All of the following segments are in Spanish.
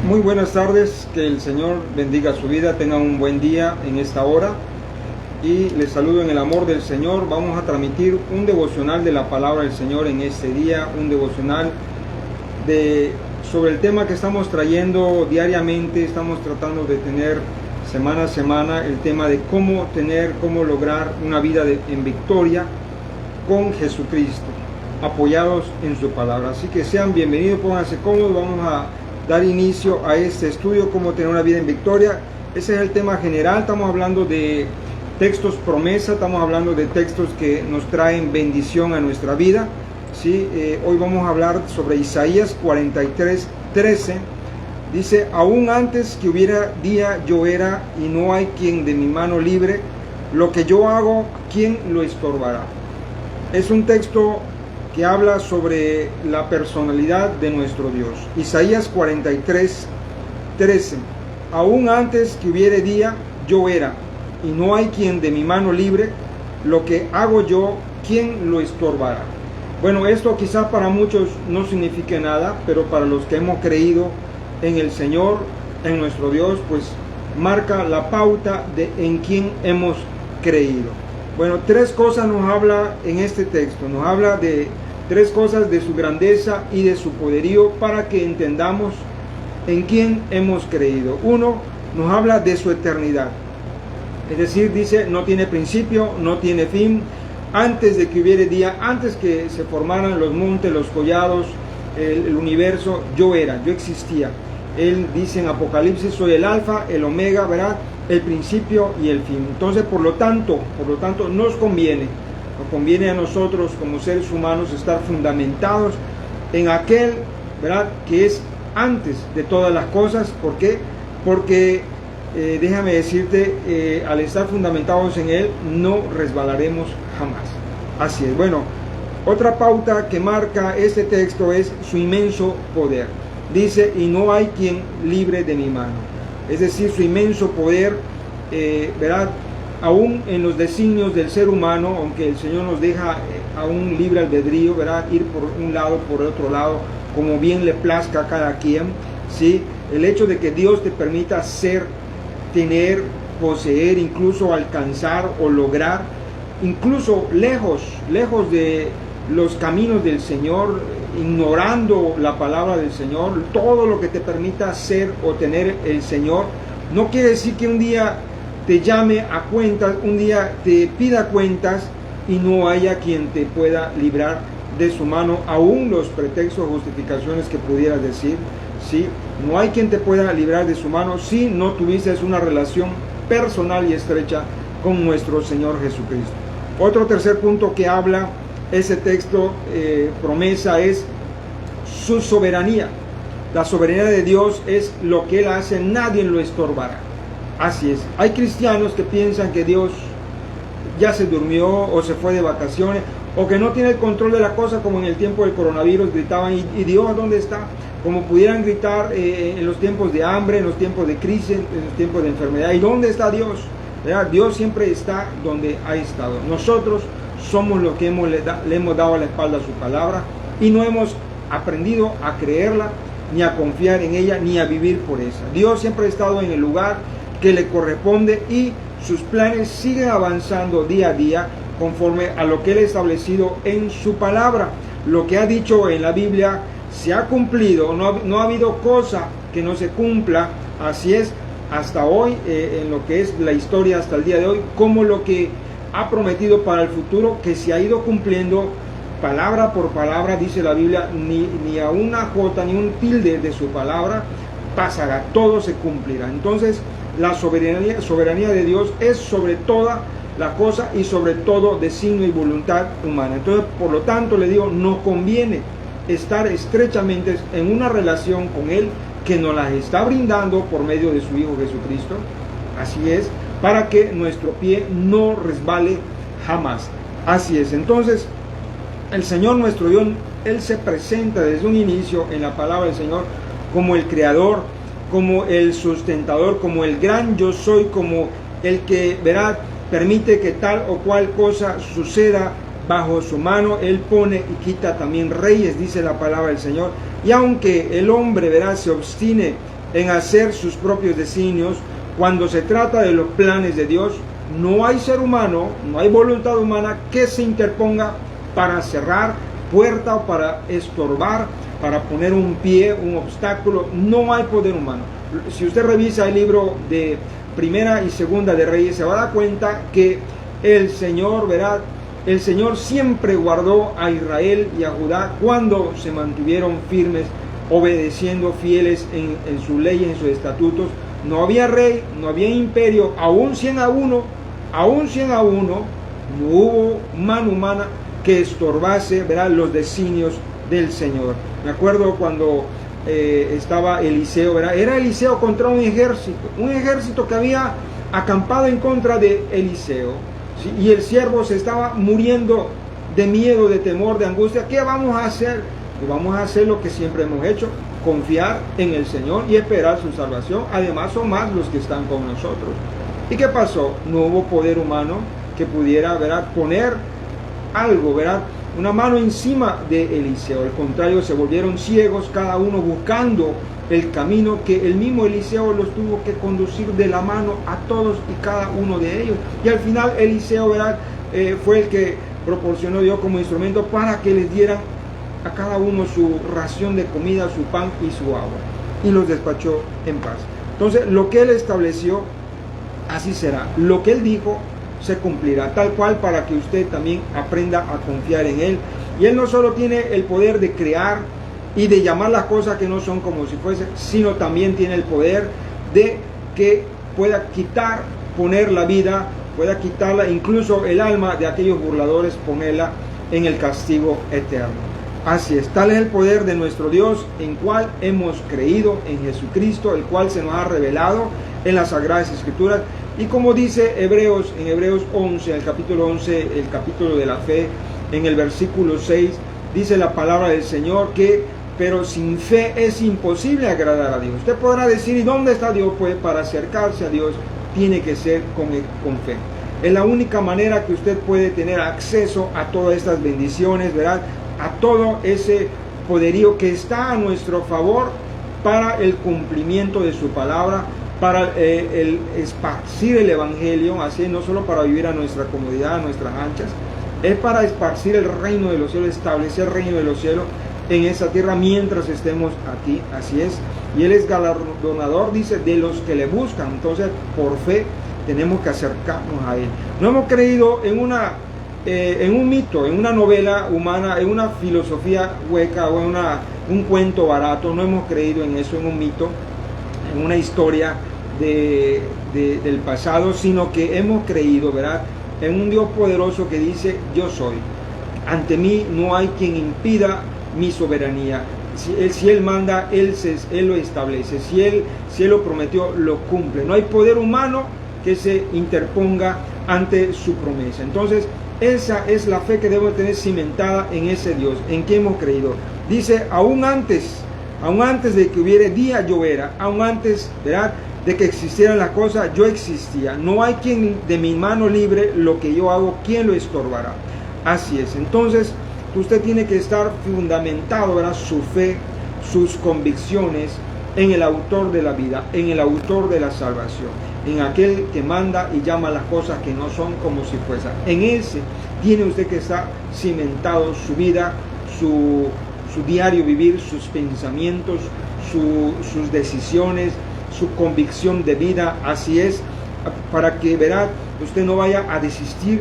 Muy buenas tardes, que el Señor bendiga su vida, tengan un buen día en esta hora y les saludo en el amor del Señor. Vamos a transmitir un devocional de la palabra del Señor en este día, un devocional sobre el tema que estamos trayendo diariamente. Estamos tratando de tener semana a semana el tema de cómo lograr una vida en victoria con Jesucristo, apoyados en su palabra. Así que sean bienvenidos, pónganse cómodos, vamos a dar inicio a este estudio, cómo tener una vida en victoria. Ese es el tema general. Estamos hablando de textos promesa, estamos hablando de textos que nos traen bendición a nuestra vida, ¿sí? Hoy vamos a hablar sobre Isaías 43:13. Dice: aún antes que hubiera día yo era, y no hay quien de mi mano libre. Lo que yo hago, ¿quién lo estorbará? Es un texto que habla sobre la personalidad de nuestro Dios. Isaías 43:13. Aún antes que hubiere día, yo era, y no hay quien de mi mano libre. Lo que hago yo, ¿quién lo estorbará? Bueno, esto quizás para muchos no signifique nada, pero para los que hemos creído en el Señor, en nuestro Dios, pues marca la pauta de en quién hemos creído. Bueno, tres cosas nos habla en este texto. Nos habla de tres cosas: de su grandeza y de su poderío, para que entendamos en quién hemos creído. Uno, nos habla de su eternidad. Es decir, dice, no tiene principio, no tiene fin. Antes de que hubiere día, antes que se formaran los montes, los collados, el universo, yo era, yo existía. Él dice en Apocalipsis: soy el alfa, el omega, ¿verdad? El principio y el fin. Entonces, por lo tanto, nos conviene a nosotros como seres humanos estar fundamentados en aquel, ¿verdad?, que es antes de todas las cosas. ¿Por qué? Porque déjame decirte, al estar fundamentados en Él, no resbalaremos jamás. Así es. Bueno, otra pauta que marca este texto es su inmenso poder. Dice: y no hay quien libre de mi mano. Es decir, su inmenso poder, ¿verdad?, aún en los designios del ser humano, aunque el Señor nos deja a un libre albedrío, ¿verdad?, ir por un lado, por otro lado, como bien le plazca a cada quien, ¿sí? El hecho de que Dios te permita tener, poseer, incluso alcanzar o lograr, incluso lejos de los caminos del Señor, ignorando la palabra del Señor, todo lo que te permita hacer o tener el Señor, no quiere decir que un día te llame a cuentas, un día te pida cuentas y no haya quien te pueda librar de su mano, aún los pretextos o justificaciones que pudieras decir, ¿sí? No hay quien te pueda librar de su mano si no tuvieses una relación personal y estrecha con nuestro Señor Jesucristo. Otro tercer punto que habla ese texto promesa es su soberanía. La soberanía de Dios es lo que Él hace, nadie lo estorbará. Así es. Hay cristianos que piensan que Dios ya se durmió o se fue de vacaciones, o que no tiene el control de la cosa, como en el tiempo del coronavirus gritaban: ¿y Dios dónde está? Como pudieran gritar en los tiempos de hambre, en los tiempos de crisis, en los tiempos de enfermedad. ¿Y dónde está Dios? ¿Verdad? Dios siempre está donde ha estado. Nosotros somos los que le hemos dado la espalda a su palabra y no hemos aprendido a creerla, ni a confiar en ella, ni a vivir por esa. Dios siempre ha estado en el lugar que le corresponde y sus planes siguen avanzando día a día conforme a lo que Él ha establecido en su palabra. Lo que ha dicho en la Biblia se ha cumplido, no ha habido cosa que no se cumpla. Así es hasta hoy, en lo que es la historia hasta el día de hoy, como lo que ha prometido para el futuro, que se ha ido cumpliendo palabra por palabra. Dice la Biblia: ni a una jota ni un tilde de su palabra pasará, todo se cumplirá. Entonces, la soberanía de Dios es sobre toda la cosa y sobre todo designio y voluntad humana. Entonces, por lo tanto, le digo, nos conviene estar estrechamente en una relación con Él, que nos las está brindando por medio de su Hijo Jesucristo. Así es, para que nuestro pie no resbale jamás. Así es. Entonces, el Señor nuestro Dios, Él se presenta desde un inicio en la palabra del Señor como el creador, como el sustentador, como el gran yo soy, como el que, ¿verdad?, permite que tal o cual cosa suceda bajo su mano. Él pone y quita también reyes, dice la palabra del Señor. Y aunque el hombre, ¿verdad?, se obstine en hacer sus propios designios. Cuando se trata de los planes de Dios, no hay ser humano, no hay voluntad humana que se interponga para cerrar puerta o para estorbar, para poner un pie, un obstáculo. No hay poder humano. Si usted revisa el libro de Primera y Segunda de Reyes, se va a dar cuenta que el Señor, ¿verdad? El Señor siempre guardó a Israel y a Judá cuando se mantuvieron firmes, obedeciendo, fieles en su ley y en sus estatutos. No había rey, no había imperio, aún 100 a 1, no hubo mano humana que estorbase, ¿verdad?, los designios del Señor. Me acuerdo cuando estaba Eliseo, ¿verdad? Era Eliseo contra un ejército que había acampado en contra de Eliseo, ¿sí? Y el siervo se estaba muriendo de miedo, de temor, de angustia. ¿Qué vamos a hacer? Pues vamos a hacer lo que siempre hemos hecho: confiar en el Señor y esperar su salvación. Además son más los que están con nosotros. ¿Y qué pasó? No hubo poder humano que pudiera, ¿verdad?, poner algo, ¿verdad?, una mano encima de Eliseo. Al contrario, se volvieron ciegos, cada uno buscando el camino que el mismo Eliseo los tuvo que conducir de la mano a todos y cada uno de ellos. Y al final Eliseo, ¿verdad?, fue el que proporcionó Dios como instrumento para que les dieran a cada uno su ración de comida, su pan y su agua, y los despachó en paz. Entonces, lo que él estableció, así será. Lo que él dijo se cumplirá, tal cual, para que usted también aprenda a confiar en él. Y él no solo tiene el poder de crear y de llamar las cosas que no son como si fuese, sino también tiene el poder de que pueda quitar, poner la vida, pueda quitarla, incluso el alma de aquellos burladores, ponerla en el castigo eterno. Así es, tal es el poder de nuestro Dios, en cual hemos creído, en Jesucristo, el cual se nos ha revelado en las Sagradas Escrituras. Y como dice Hebreos, en Hebreos 11, el capítulo 11, el capítulo de la fe, en el versículo 6, dice la palabra del Señor que, pero sin fe es imposible agradar a Dios. Usted podrá decir, ¿y dónde está Dios? Pues para acercarse a Dios tiene que ser con fe. Es la única manera que usted puede tener acceso a todas estas bendiciones, ¿verdad?, a todo ese poderío que está a nuestro favor para el cumplimiento de su palabra, para el esparcir el evangelio, así no solo para vivir a nuestra comodidad, a nuestras anchas, es para esparcir el reino de los cielos, establecer el reino de los cielos en esa tierra mientras estemos aquí. Así es, y él es galardonador, dice, de los que le buscan. Entonces, por fe tenemos que acercarnos a él. No hemos creído en un mito, en una novela humana, en una filosofía hueca o en un cuento barato. No hemos creído en eso, en un mito, en una historia del pasado, sino que hemos creído, ¿verdad?, en un Dios poderoso que dice: yo soy. Ante mí no hay quien impida mi soberanía. Si Él manda, Él lo establece. Si Él lo prometió, lo cumple. No hay poder humano que se interponga ante su promesa. Entonces, esa es la fe que debemos tener cimentada en ese Dios, en quien hemos creído. Dice, aún antes de que hubiera día, yo era. Aún antes, ¿verdad?, de que existieran las cosas, yo existía. No hay quien de mi mano libre lo que yo hago, ¿quién lo estorbará? Así es. Entonces, usted tiene que estar fundamentado, ¿verdad?, su fe, sus convicciones en el autor de la vida, en el autor de la salvación, en aquel que manda y llama las cosas que no son como si fuesen. En ese tiene usted que estar cimentado su vida, su diario vivir, sus pensamientos, sus decisiones, su convicción de vida. Así es, para que, verá, usted no vaya a desistir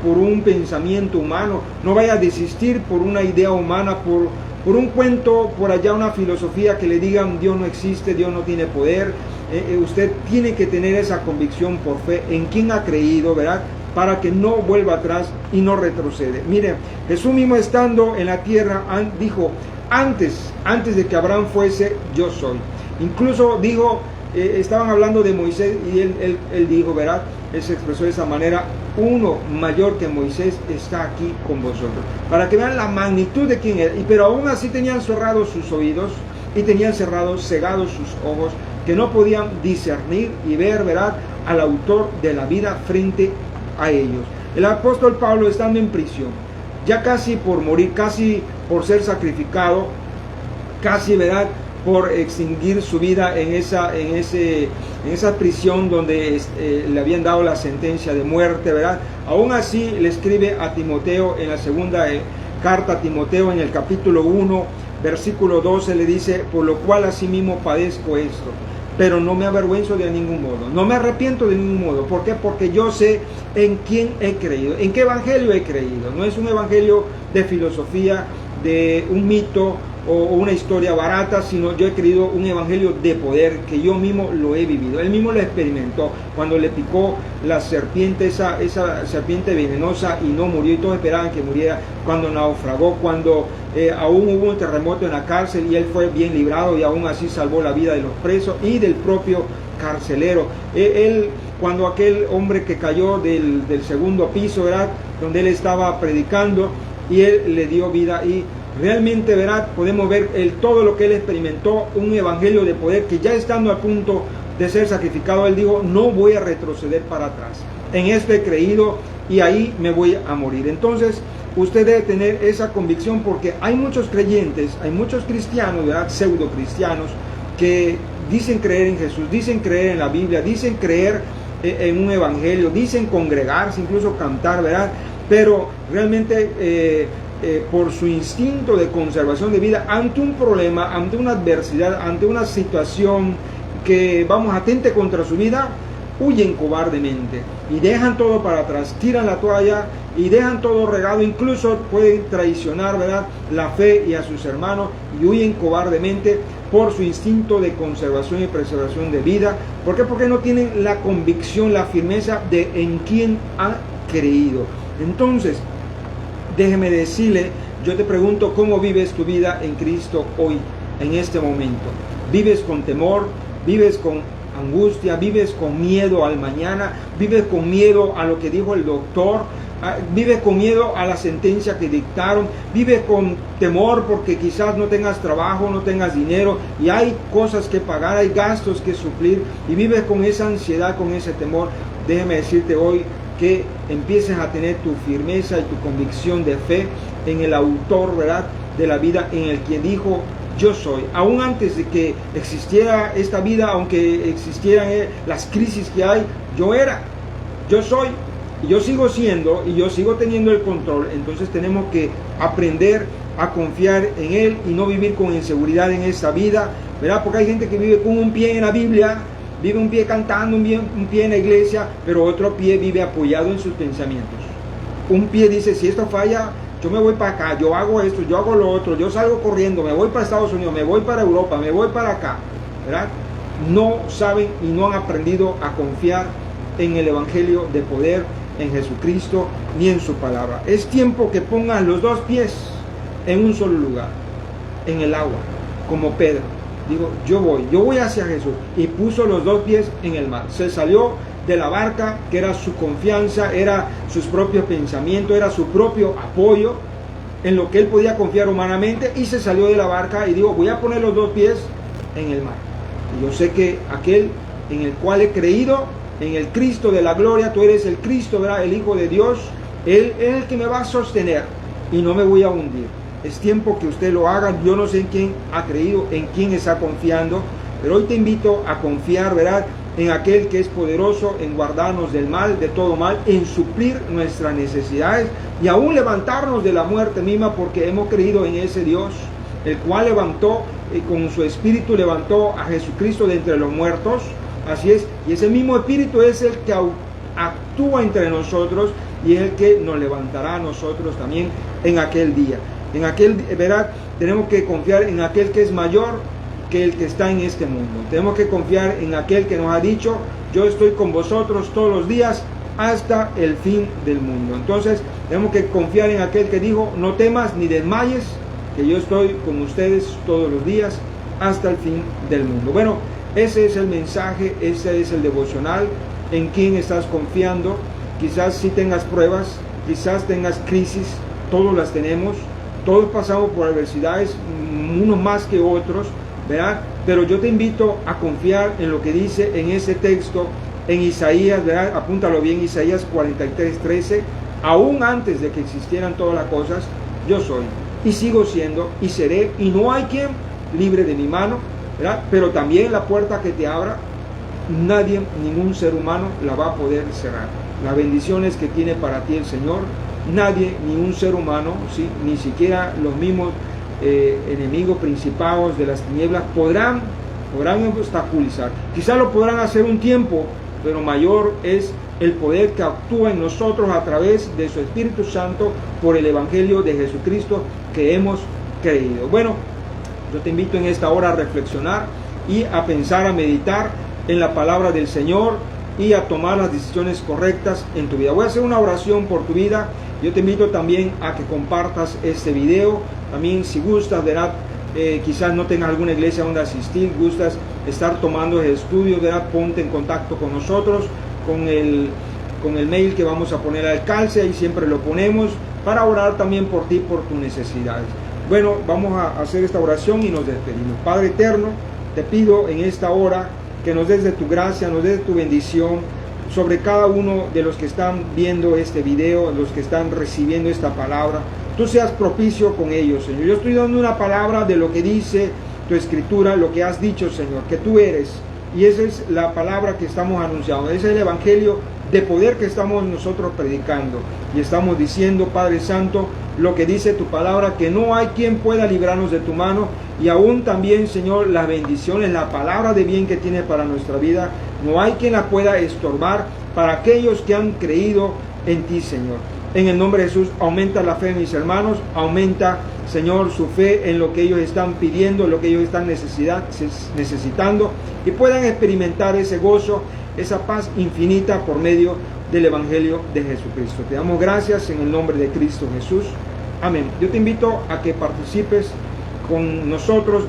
por un pensamiento humano, no vaya a desistir por una idea humana, por un cuento, por allá una filosofía que le digan Dios no existe, Dios no tiene poder. Usted tiene que tener esa convicción por fe en quien ha creído, ¿verdad?, para que no vuelva atrás y no retrocede. Mire, Jesús mismo estando en la tierra dijo, antes de que Abraham fuese, yo soy. Incluso dijo, estaban hablando de Moisés y él dijo, ¿verdad?, él se expresó de esa manera: uno mayor que Moisés está aquí con vosotros. Para que vean la magnitud de quién era. Pero aún así tenían cerrados sus oídos y tenían cegados sus ojos, que no podían discernir y ver, ¿verdad?, al autor de la vida frente a ellos. El apóstol Pablo, estando en prisión, ya casi por morir, casi por ser sacrificado, casi, ¿verdad?, por extinguir su vida en esa prisión donde le habían dado la sentencia de muerte, ¿verdad? Aún así le escribe a Timoteo en la segunda carta a Timoteo, en el capítulo 1, versículo 12, le dice: por lo cual asimismo padezco esto, pero no me avergüenzo de ningún modo, no me arrepiento de ningún modo. ¿Por qué? Porque yo sé en quién he creído, en qué evangelio he creído. No es un evangelio de filosofía, de un mito o una historia barata, sino yo he creído un evangelio de poder, que yo mismo lo he vivido. Él mismo lo experimentó cuando le picó la serpiente, esa serpiente venenosa, y no murió, y todos esperaban que muriera. Cuando naufragó, cuando aún hubo un terremoto en la cárcel y él fue bien librado, y aún así salvó la vida de los presos y del propio carcelero. Él, cuando aquel hombre que cayó del segundo piso, ¿verdad?, donde él estaba predicando, y él le dio vida, y realmente, ¿verdad?, podemos ver todo lo que él experimentó, un evangelio de poder, que ya estando a punto de ser sacrificado, él dijo: no voy a retroceder para atrás, en esto he creído y ahí me voy a morir. Entonces usted debe tener esa convicción, porque hay muchos creyentes, hay muchos cristianos, ¿verdad?, pseudo cristianos, que dicen creer en Jesús, dicen creer en la Biblia, dicen creer en un evangelio, dicen congregarse, incluso cantar, ¿verdad?, pero realmente por su instinto de conservación de vida, ante un problema, ante una adversidad, ante una situación que, atente contra su vida, huyen cobardemente y dejan todo para atrás, tiran la toalla y dejan todo regado, incluso pueden traicionar, ¿verdad?, la fe y a sus hermanos, y huyen cobardemente por su instinto de conservación y preservación de vida. ¿Por qué? Porque no tienen la convicción, la firmeza de en quién ha creído. Entonces, déjeme decirle, yo te pregunto: ¿cómo vives tu vida en Cristo hoy, en este momento? ¿Vives con temor? ¿Vives con angustia? ¿Vives con miedo al mañana? ¿Vives con miedo a lo que dijo el doctor? ¿Vives con miedo a la sentencia que dictaron? ¿Vives con temor porque quizás no tengas trabajo, no tengas dinero, y hay cosas que pagar, hay gastos que suplir, y vives con esa ansiedad, con ese temor? Déjeme decirte hoy que empieces a tener tu firmeza y tu convicción de fe en el autor, ¿verdad?, de la vida, en el que dijo: yo soy. Aún antes de que existiera esta vida, aunque existieran las crisis que hay, yo era, yo soy, y yo sigo siendo, y yo sigo teniendo el control. Entonces tenemos que aprender a confiar en Él y no vivir con inseguridad en esta vida, ¿verdad? Porque hay gente que vive con un pie en la Biblia, vive un pie cantando, un pie en la iglesia, pero otro pie vive apoyado en sus pensamientos. Un pie dice: si esto falla, yo me voy para acá, yo hago esto, yo hago lo otro, yo salgo corriendo, me voy para Estados Unidos, me voy para Europa, me voy para acá, ¿verdad? No saben y no han aprendido a confiar en el evangelio de poder, en Jesucristo, ni en su palabra. Es tiempo que pongan los dos pies en un solo lugar, en el agua, como Pedro. Digo: yo voy hacia Jesús, y puso los dos pies en el mar. Se salió de la barca, que era su confianza, era sus propios pensamientos, era su propio apoyo en lo que él podía confiar humanamente, y se salió de la barca y dijo: voy a poner los dos pies en el mar. Y yo sé que aquel en el cual he creído, en el Cristo de la gloria, tú eres el Cristo, ¿verdad?, el Hijo de Dios, Él es el que me va a sostener y no me voy a hundir. Es tiempo que usted lo haga. Yo no sé en quién ha creído, en quién está confiando, pero hoy te invito a confiar, ¿verdad?, en aquel que es poderoso en guardarnos del mal, de todo mal, en suplir nuestras necesidades y aún levantarnos de la muerte misma, porque hemos creído en ese Dios, el cual levantó, con su espíritu levantó a Jesucristo de entre los muertos. Así es, y ese mismo espíritu es el que actúa entre nosotros y es el que nos levantará a nosotros también en aquel día. En aquel, ¿verdad?, tenemos que confiar en aquel que es mayor que el que está en este mundo. Tenemos que confiar en aquel que nos ha dicho: yo estoy con vosotros todos los días hasta el fin del mundo. Entonces tenemos que confiar en aquel que dijo: no temas ni desmayes, que yo estoy con ustedes todos los días hasta el fin del mundo. Bueno, ese es el mensaje, ese es el devocional. ¿En quién estás confiando? Quizás sí tengas pruebas, quizás tengas crisis, todos las tenemos, todos pasamos por adversidades, unos más que otros, ¿verdad? Pero yo te invito a confiar en lo que dice en ese texto, en Isaías, ¿verdad? Apúntalo bien, Isaías 43:13: aún antes de que existieran todas las cosas, yo soy, y sigo siendo, y seré, y no hay quien libre de mi mano. ¿verdad? Pero también la puerta que te abra, nadie, ningún ser humano la va a poder cerrar. Las bendiciones que tiene para ti el Señor, nadie, ni un ser humano, ¿sí? Ni siquiera los mismos enemigos principados de las tinieblas podrán obstaculizar. Quizás lo podrán hacer un tiempo, pero mayor es el poder que actúa en nosotros a través de su Espíritu Santo por el Evangelio de Jesucristo que hemos creído. Bueno, yo te invito en esta hora a reflexionar y a pensar, a meditar en la palabra del Señor y a tomar las decisiones correctas en tu vida. Voy a hacer una oración por tu vida. Yo te invito también a que compartas este video. También si gustas, ¿verdad? Quizás no tengas alguna iglesia donde asistir, gustas estar tomando el estudio, ¿verdad? Ponte en contacto con nosotros, con el mail que vamos a poner al calce, ahí siempre lo ponemos, para orar también por ti, por tus necesidades. Bueno, vamos a hacer esta oración y nos despedimos. Padre eterno, te pido en esta hora que nos des de tu gracia, nos des de tu bendición sobre cada uno de los que están viendo este video, los que están recibiendo esta palabra. Tú seas propicio con ellos, Señor. Yo estoy dando una palabra de lo que dice tu escritura, lo que has dicho, Señor, que tú eres. Y esa es la palabra que estamos anunciando. Ese es el evangelio de poder que estamos nosotros predicando. Y estamos diciendo, Padre Santo, lo que dice tu palabra, que no hay quien pueda librarnos de tu mano. Y aún también, Señor, las bendiciones, la palabra de bien que tiene para nuestra vida, no hay quien la pueda estorbar para aquellos que han creído en ti, Señor. En el nombre de Jesús, aumenta la fe de mis hermanos, aumenta, Señor, su fe en lo que ellos están pidiendo, lo que ellos están necesitando, y puedan experimentar ese gozo, esa paz infinita por medio del Evangelio de Jesucristo. Te damos gracias en el nombre de Cristo Jesús. Amén. Yo te invito a que participes con nosotros,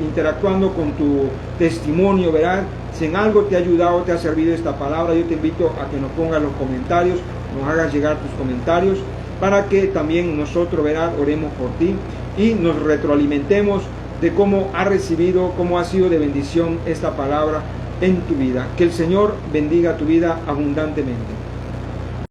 interactuando con tu testimonio, ¿verdad? Si en algo te ha ayudado, te ha servido esta palabra, yo te invito a que nos pongas los comentarios, nos hagas llegar tus comentarios, para que también nosotros, ¿verdad?, oremos por ti y nos retroalimentemos de cómo ha recibido, cómo ha sido de bendición esta palabra en tu vida. Que el Señor bendiga tu vida abundantemente.